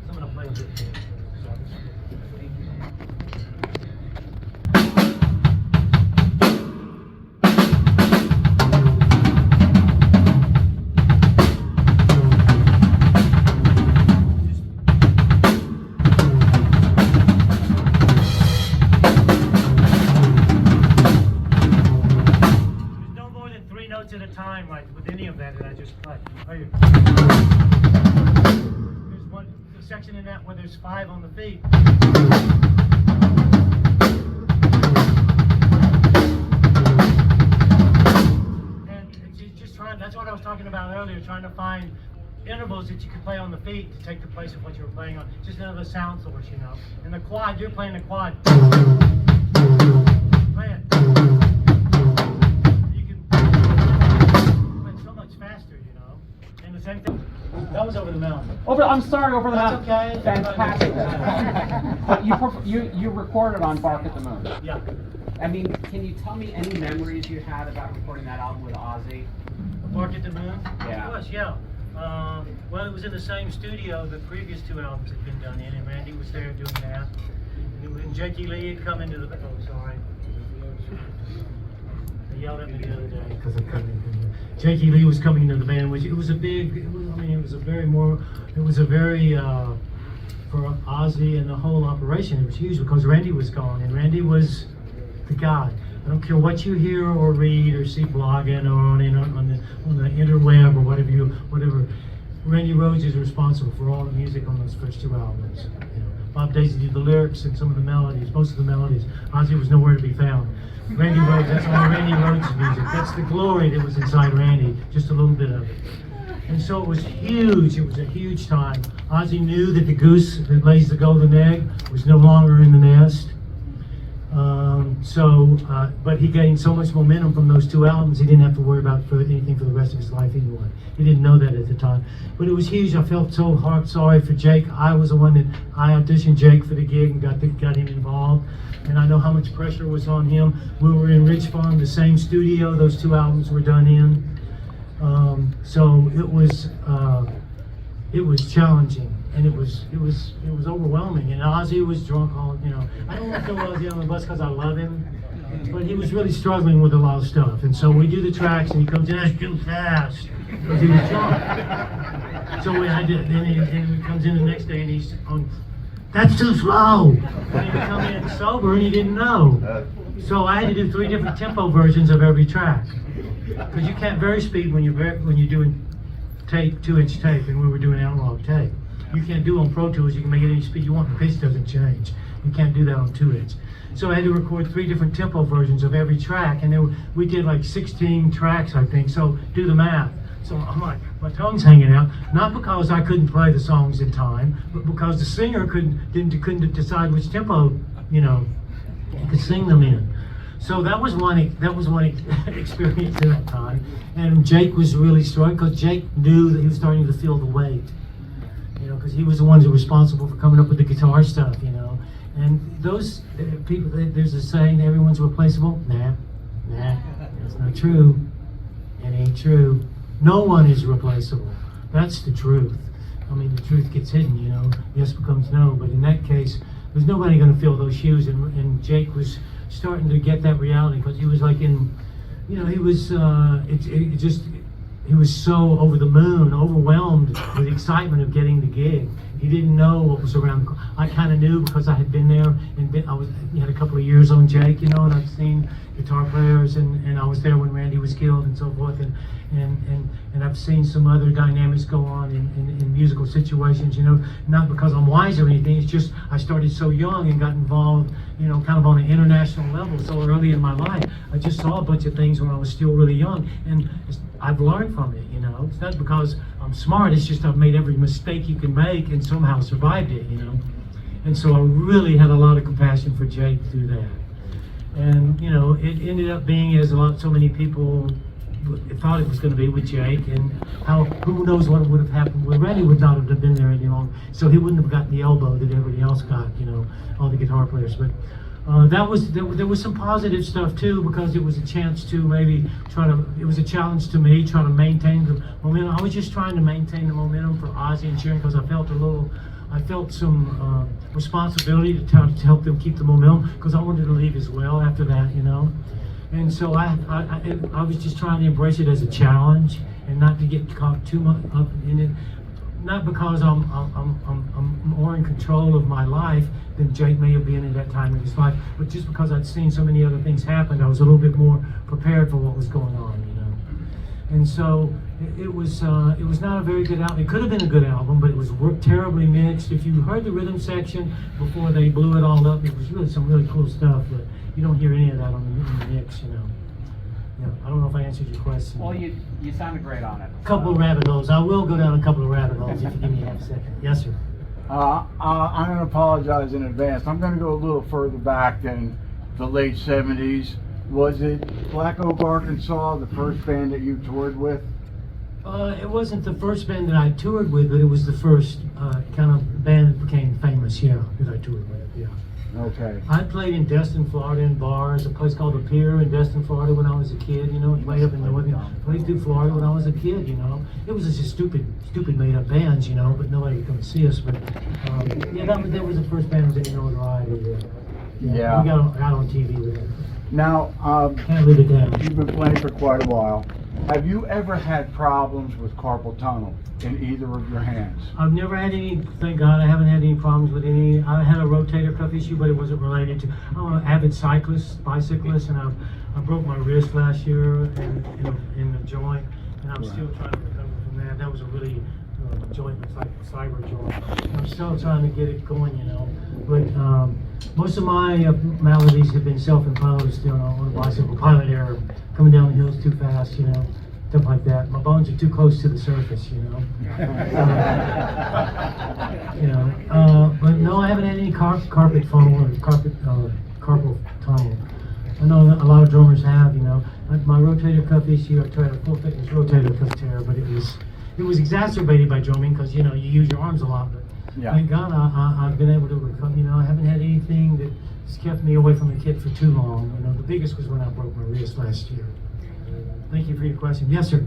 I'm gonna play a bit. At a time, like with any of that I just played. There's one section in that where there's 5 on the feet. And it's just trying, that's what I was talking about earlier, trying to find intervals that you can play on the feet to take the place of what you were playing on. Just another sound source, you know. And the quad, you're playing the quad. Play it. Same thing. That was over the mountain. I'm sorry, over the That's mountain. okay. Fantastic. But you recorded on Bark at the Moon. Yeah. I mean, can you tell me any memories you had about recording that album with Ozzy? Bark at the Moon? Yeah. Of course, yeah. Well, it was in the same studio the previous 2 albums had been done in, and Randy was there doing that. And Jakey Lee had come into the. Oh, sorry. They yelled at me the other day because I'm coming in. Jakey Lee was coming into the band, which it was a very, for Ozzy and the whole operation, it was huge because Randy was gone, and Randy was the guy. I don't care what you hear or read or see blogging or on the interweb or whatever. Randy Rhoads is responsible for all the music on those first 2 albums. You know, Bob Daisy did the lyrics and some of the melodies, most of the melodies. Ozzy was nowhere to be found. Randy Rhoads, that's all Randy Rhoads' music. That's the glory that was inside Randy, just a little bit of it. And so it was huge. It was a huge time. Ozzy knew that the goose that lays the golden egg was no longer in the nest. But he gained so much momentum from those 2 albums, he didn't have to worry about anything for the rest of his life anyway. He didn't know that at the time. But it was huge. I felt so sorry for Jake. I was the one that I auditioned Jake for the gig and got him involved. And I know how much pressure was on him. We were in Ridge Farm, the same studio those 2 albums were done in. So it was challenging, and it was overwhelming. And Ozzy was drunk all, you know. I don't want to throw Ozzy on the bus because I love him, but he was really struggling with a lot of stuff. And so we do the tracks, and he comes in, that's too fast, because he was drunk. So then he comes in the next day, and he's on. That's too slow. And he would come in sober and he didn't know. So I had to do 3 different tempo versions of every track. Because you can't vary speed when you're doing tape, 2-inch tape, and we were doing analog tape. You can't do on Pro Tools, you can make it any speed you want, the pitch doesn't change. You can't do that on 2-inch. So I had to record 3 different tempo versions of every track, and we did like 16 tracks, I think, so do the math. So I'm like, my tongue's hanging out, not because I couldn't play the songs in time, but because the singer couldn't decide which tempo, you know, he could sing them in. So that was one experience at that time. And Jake was really struggling because Jake knew that he was starting to feel the weight, you know, because he was the one who was responsible for coming up with the guitar stuff, you know. And those people, there's a saying, everyone's replaceable. Nah, that's not true. It ain't true. No one is replaceable. That's the truth. I mean, the truth gets hidden, you know. Yes becomes no. But in that case, there's nobody going to fill those shoes. And Jake was starting to get that reality because he was like in, you know, he was, he was so over the moon, overwhelmed with the excitement of getting the gig. He didn't know what was around the corner. I kind of knew because I had been there and he had a couple of years on Jake, you know, and I'd seen guitar players and I was there when Randy was killed and so forth, and I've seen some other dynamics go on in musical situations, you know, not because I'm wise or anything, it's just I started so young and got involved, you know, kind of on an international level so early in my life. I just saw a bunch of things when I was still really young, and I've learned from it, you know. It's not because I'm smart, it's just I've made every mistake you can make and somehow survived it, you know. And so I really had a lot of compassion for Jake through that. And, you know, it ended up being as so many people thought it was going to be with Jake, and who knows what would have happened. Well, Randy would not have been there any longer, so he wouldn't have gotten the elbow that everybody else got, you know, all the guitar players. But there was some positive stuff too, because it was a chance to maybe it was a challenge to me, trying to maintain the momentum. I was just trying to maintain the momentum for Ozzy and Sharon, because I felt some responsibility to help them keep the momentum, because I wanted to leave as well after that, you know. And so I was just trying to embrace it as a challenge and not to get caught too much up in it. Not because I'm more in control of my life than Jake may have been at that time in his life, but just because I'd seen so many other things happen, I was a little bit more prepared for what was going on, you know. And so it was not a very good album. It could have been a good album, but it was terribly mixed. If you heard the rhythm section before they blew it all up, it was really some really cool stuff, but you don't hear any of that in the mix, you know. Yeah, I don't know if I answered your question. Well, you sounded great on it. Couple of rabbit holes. I will go down a couple of rabbit holes if you give me half a second. Yes, sir. I'm going to apologize in advance. I'm going to go a little further back than the late 70s. Was it Black Oak, Arkansas, the first band that you toured with? It wasn't the first band that I toured with, but it was the first kind of band that became famous, yeah, that I toured with, yeah. Okay. I played in Destin, Florida, in bars, a place called The Pier in Destin, Florida when I was a kid, you know, way up in northern, played through Florida when I was a kid, you know. It was just stupid made-up bands, you know, but nobody could come see us, but yeah, that was the first band that was any notoriety. Yeah. We got on TV with it. Now, Can't live it down. you've been playing for quite a while. Have you ever had problems with carpal tunnel in either of your hands? I've never had any, thank God, I haven't had any problems with any. I had a rotator cuff issue, but it wasn't related to, I'm an avid bicyclist, and I broke my wrist last year in the joint, and I'm still trying to recover from that. That was a really joint, it's like a cyber joint. I'm still trying to get it going, you know. But most of my maladies have been self-imposed, you know, on a bicycle, pilot error, coming down the hills too fast, you know, stuff like that. My bones are too close to the surface, you know. But no, I haven't had any carpet funnel or carpal tunnel. I know a lot of drummers have, you know. My rotator cuff issue, I tried a full thickness rotator cuff tear, but it was exacerbated by drumming because, you know, you use your arms a lot. But Yeah. thank God I've been able to recover. You know, I haven't had anything that's kept me away from the kit for too long. You know, the biggest was when I broke my wrist last year. Thank you for your question. Yes, sir.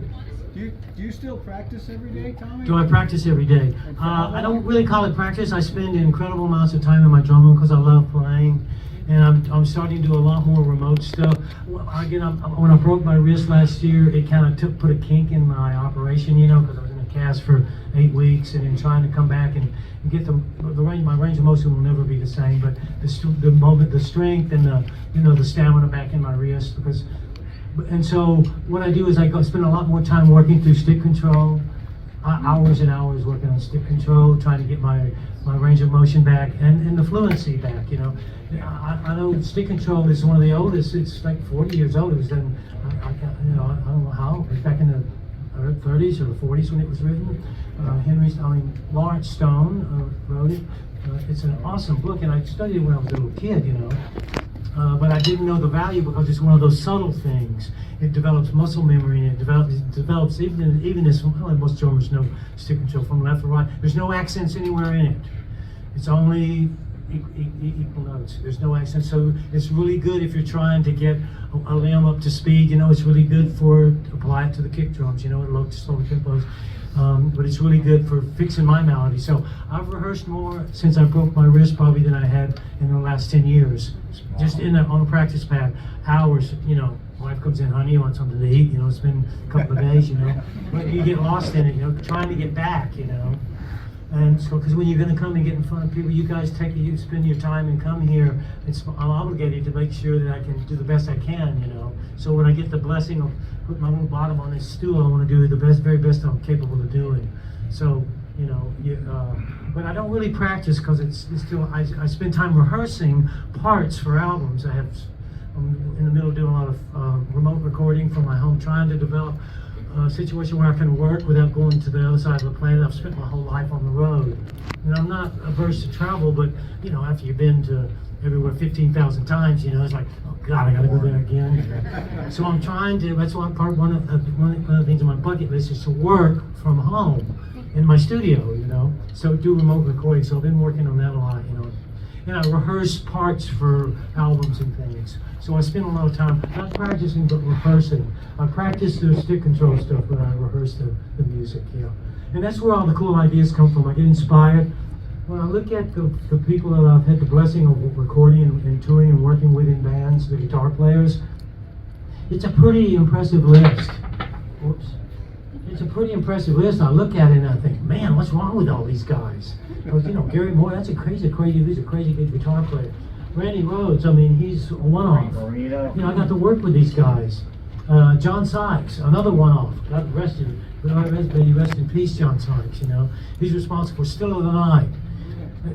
Do you still practice every day, Tommy? Do I practice every day? I don't really call it practice. I spend incredible amounts of time in my drum room because I love playing. And I'm starting to do a lot more remote stuff. Well, again, when I broke my wrist last year, it kind of put a kink in my operation, you know, because I was in a cast for 8 weeks, and then trying to come back and get the range. My range of motion will never be the same, but the strength, and the stamina back in my wrist. And so what I do is I go spend a lot more time working through stick control, hours and hours working on stick control, trying to get my range of motion back and the fluency back, you know. I know stick control is one of the oldest. It's like 40 years old. It was done, I don't know how, it was back in the 30s or the 40s when it was written. Lawrence Stone wrote it. It's an awesome book, and I studied it when I was a little kid, you know. But I didn't know the value because it's one of those subtle things. It develops muscle memory, and it develops even this. Well, most drummers know stick control from left to right. There's no accents anywhere in it. It's only equal notes. There's no accent, so it's really good if you're trying to get a limb up to speed. You know, it's really good to apply it to the kick drums. You know, at low to slow tempos. But it's really good for fixing my melody. So I've rehearsed more since I broke my wrist probably than I had in the last 10 years. Just on a practice pad, hours, you know, Wife comes in, honey, you want something to eat? You know, it's been a couple of days, you know. But you get lost in it, you know, trying to get back, you know. And so, because when you're going to come and get in front of people, you guys you spend your time and come here. I'm obligated to make sure that I can do the best I can, you know. So when I get the blessing of putting my little bottom on this stool, I want to do the very best I'm capable of doing. So, you know, but I don't really practice because it's still, I spend time rehearsing parts for albums. I'm in the middle of doing a lot of remote recording from my home, trying to develop a situation where I can work without going to the other side of the planet. I've spent my whole life on the road. And I'm not averse to travel, but, you know, after you've been to everywhere 15,000 times, you know, it's like, oh God, I gotta go there again. So I'm trying to, that's why one of the things on my bucket list is to work from home in my studio, you know, so do remote recording. So I've been working on that a lot, you know. And I rehearse parts for albums and things. So I spend a lot of time not practicing but rehearsing. I practice the stick control stuff, but I rehearse the music, yeah. And that's where all the cool ideas come from. I get inspired. When I look at the people that I've had the blessing of recording and touring and working with in bands, the guitar players, it's a pretty impressive list. Whoops. It's a pretty impressive list. I look at it and I think, man, what's wrong with all these guys? Because, you know, Gary Moore, he's a crazy good guitar player. Randy Rhoads, I mean, he's a one-off. You know, I got to work with these guys. John Sykes, another one-off. God rest him. Rest in peace, John Sykes, you know. He's responsible for Still of the Night.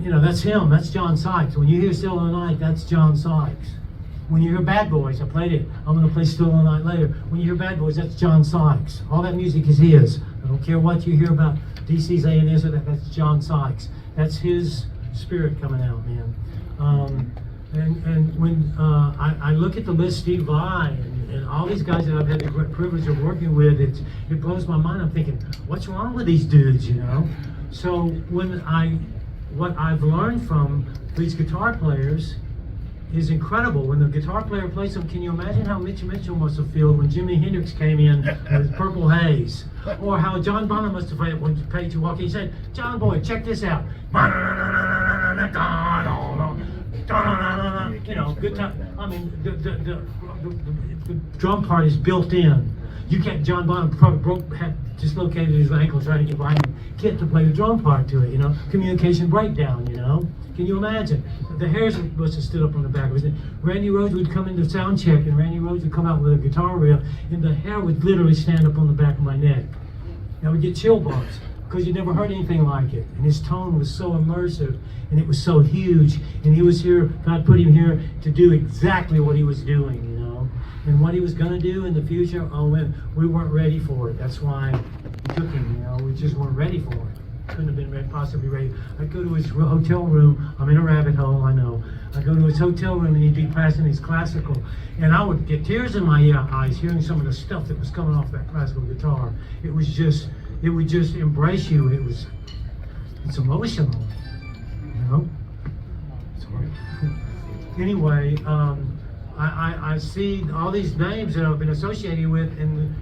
You know, that's him. That's John Sykes. When you hear Still of the Night, that's John Sykes. When you hear Bad Boys, I played it. I'm going to play Still of the Night later. When you hear Bad Boys, that's John Sykes. All that music is his. I don't care what you hear about DC's A&S or that's John Sykes. That's his spirit coming out, man. And when I look at the list, Steve Vai and all these guys that I've had the great privilege of working with, it blows my mind. I'm thinking, what's wrong with these dudes, you know? So what I've learned from these guitar players is incredible. When the guitar player plays them, can you imagine how Mitch Mitchell must have felt when Jimi Hendrix came in with Purple Haze? Or how John Bonham must have felt when Page walked in. He said, John Boy, check this out. You know, good time. I mean, the drum part is built in. You can't. John Bonham probably had dislocated his ankle trying to get behind the kit to play the drum part to it. You know, communication breakdown. You know, can you imagine? The hairs must have stood up on the back of his neck. Randy Rhoads would come into sound check, and Randy Rhoads would come out with a guitar riff, and the hair would literally stand up on the back of my neck. I would get chill bumps because you never heard anything like it. And his tone was so immersive, and it was so huge. And he was here. God put him here to do exactly what he was doing. You know. And what he was going to do in the future, we weren't ready for it. That's why we took him, you know, we just weren't ready for it. Couldn't have been possibly ready. I'd go to his hotel room, I'm in a rabbit hole, I know. I'd go to his hotel room and he'd be passing his classical, and I would get tears in my eyes hearing some of the stuff that was coming off that classical guitar. It would just embrace you. It's emotional, you know? Sorry. Anyway, I see all these names that I've been associated with, and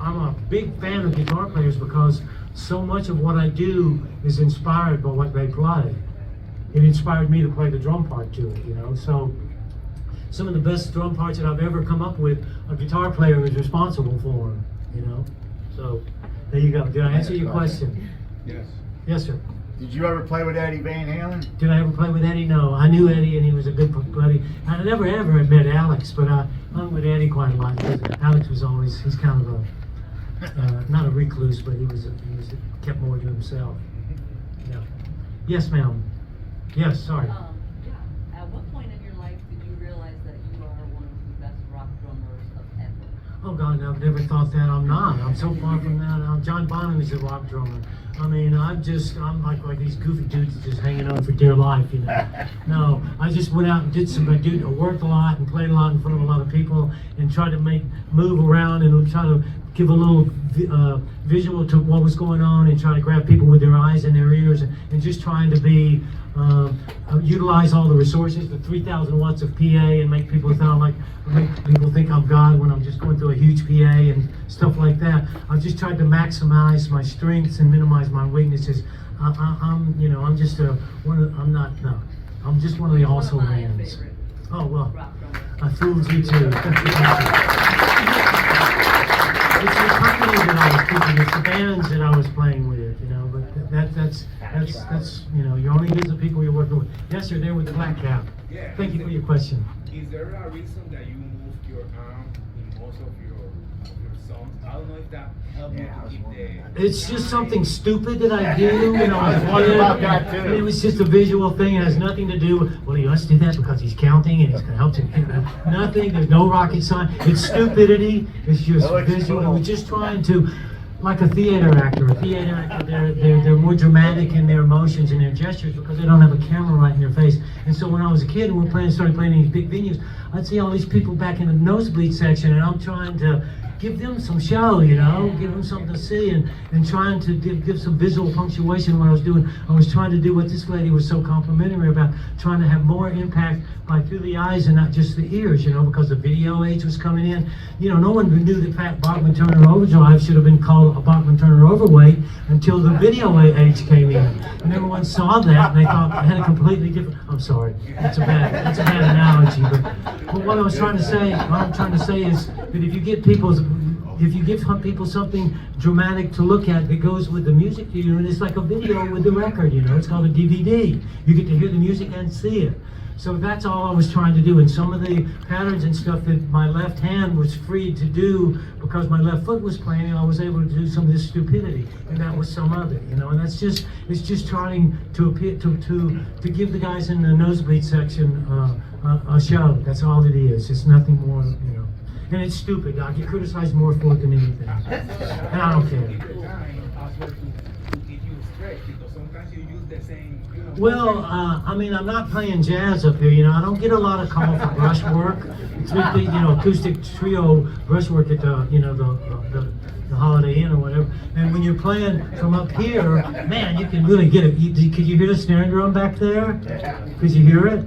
I'm a big fan of guitar players because so much of what I do is inspired by what they play. It inspired me to play the drum part to it, you know. So some of the best drum parts that I've ever come up with, a guitar player is responsible for them, you know. So there you go. Did I answer your question? Yes. Yes, sir. Did you ever play with Eddie Van Halen? Did I ever play with Eddie? No. I knew Eddie, and he was a good buddy. I never ever had met Alex, but I hung with Eddie quite a lot. Alex was always, he's kind of a, not a recluse, but he kept more to himself. Yeah. Yes, ma'am. Yes, sorry. Yeah. At what point in your life did you realize that you are one of the best rock drummers of ever? Oh God, I've never thought that. I'm not. I'm so far from that. John Bonham is a rock drummer. I mean, I'm like these goofy dudes just hanging on for dear life, you know. No, I just went out and I worked a lot and played a lot in front of a lot of people and tried to move around and try to give a little visual to what was going on and try to grab people with their eyes and their ears and just trying to be utilize all the resources, the 3,000 watts of PA, and make people think I'm God when I'm just going through a huge PA and stuff like that. I just tried to maximize my strengths and minimize my weaknesses. I'm just one of the also-rans. Oh well, I fooled you too. It's the company that I was keeping, it's the bands that I was playing with, you know, but that's, you know, you only visit people you're working with. Yes, sir, there with the black cap. Yeah. Thank you for your question. Is there a reason that you moved your arm in most of your songs? I don't know if that helped you to keep the... It's just something stupid that I do, you know. I was wondering about that, too. And it was just a visual thing. It has nothing to do with, well, he must do that because he's counting and it's going to help him. Nothing. There's no rocket science. It's stupidity. It's just That looks visual. cool. We're just trying to, like a theater actor. They're more dramatic in their emotions and their gestures because they don't have a camera right in their face. And so when I was a kid and started playing in these big venues, I'd see all these people back in the nosebleed section, and I'm trying to give them some show, you know, give them something to see, and trying to give some visual punctuation. What I was doing, I was trying to do what this lady was so complimentary about, trying to have more impact by through the eyes and not just the ears, you know, because the video age was coming in. You know, no one knew that Fat Bachman-Turner Overdrive should have been called a Bachman-Turner Overweight until the video age came in. And everyone saw that and they thought it had a completely different, I'm sorry, that's a bad analogy, but what I'm trying to say is that if you give people something dramatic to look at that goes with the music, you know, and it's like a video with the record, you know, it's called a DVD. You get to hear the music and see it. So that's all I was trying to do, and some of the patterns and stuff that my left hand was free to do because my left foot was playing, I was able to do some of this stupidity, and that was some of it, you know. And it's just trying to appear to give the guys in the nosebleed section a show. That's all it is. It's nothing more, you know. And it's stupid. I get criticized more for it than anything, and I don't care. Well, I mean, I'm not playing jazz up here, you know. I don't get a lot of call for brush work. You know, acoustic trio brush work at the, you know, the Holiday Inn or whatever. And when you're playing from up here, man, you can really get it. Could you hear the snare drum back there? Could you hear it?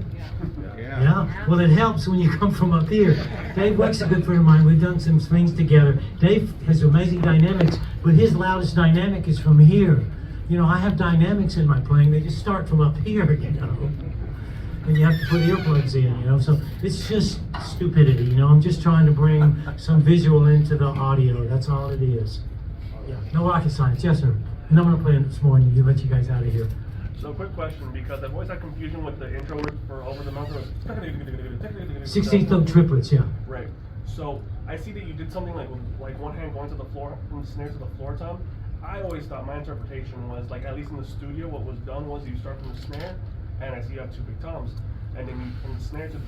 Yeah. Well, it helps when you come from up here. Dave Weck's a good friend of mine. We've done some things together. Dave has amazing dynamics, but his loudest dynamic is from here. You know, I have dynamics in my playing. They just start from up here, you know. And you have to put earplugs in, you know. So it's just stupidity, you know. I'm just trying to bring some visual into the audio. That's all it is. Yeah. No rocket science. Yes, sir. And I'm going to play it this morning. You let you guys out of here. So quick question, because I've always had confusion with the intro word for Over the Mountain. 16th note triplets, yeah. Right. So I see that you did something like one hand going to the floor, from the snare to the floor tom. I always thought my interpretation was, like, at least in the studio, what was done was you start from the snare, and I see you have two big toms, and then you from the snare to the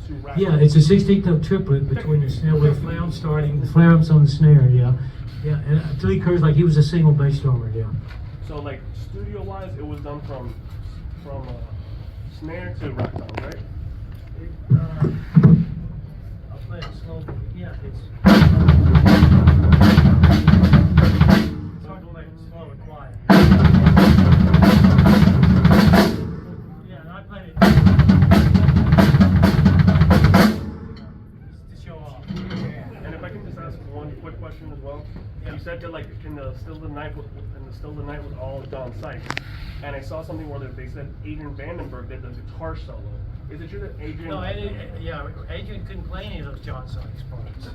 two racks. Yeah, it's a 16th note triplet between the snare with the flare starting, the flare ups on the snare, yeah. Yeah, and until he curves like he was a single bass drummer, yeah. So, like, studio-wise, it was done from snare to rack tom, right? I'll play it slow, yeah, it's hard to play it slow and quiet. Yeah, and I played it to show off. And if I can just ask one quick question as well. Yeah. You said that, like, in the Still the Night was all Don Sykes, and I saw something where they said Adrian Vandenberg did the guitar solo. Is it true that Adrian? No, Adrian couldn't play any of those John Sykes parts.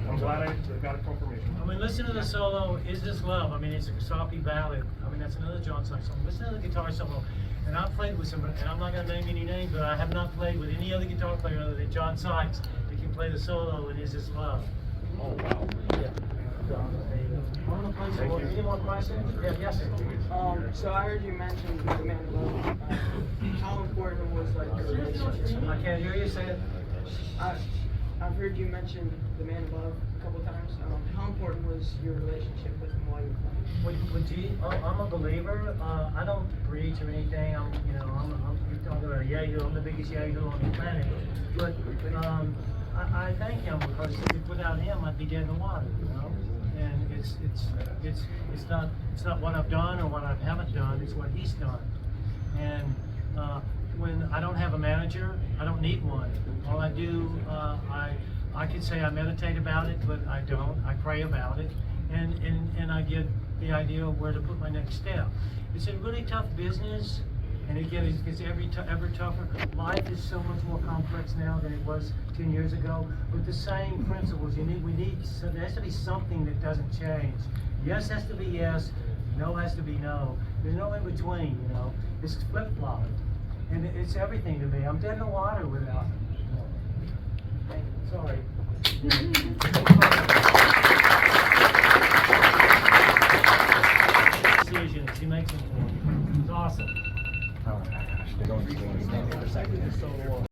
I'm glad I got a confirmation. I mean, listen to the solo, Is This Love? I mean, it's a soppy ballad. I mean, that's another John Sykes song. Listen to the guitar solo. And I've played with some, and I'm not going to name any names, but I have not played with any other guitar player other than John Sykes that can play the solo in Is This Love. Oh, wow. Yeah. Any more questions? Yeah, yes, sir. So I heard you mention the man love. How important was like your relationship? I can't hear you say it. I've heard you mention the man love a couple times. How important was your relationship with him while you were playing? With G, I'm a believer. I don't preach or anything. You're talking about I'm the biggest Yahoo on the planet. But I thank him because without him, I'd be dead in the water. You know. And it's not what I've done or what I haven't done. It's what he's done. And when I don't have a manager, I don't need one. All I do, I could say I meditate about it, but I don't. I pray about it, and I get the idea of where to put my next step. It's a really tough business, and it gets ever tougher. Life is so much more complex now than it was 10 years ago. With the same principles, so there has to be something that doesn't change. Yes has to be yes, no has to be no. There's no in between, you know. It's flip-flopped, and it's everything to me. I'm dead in the water without it. Sorry.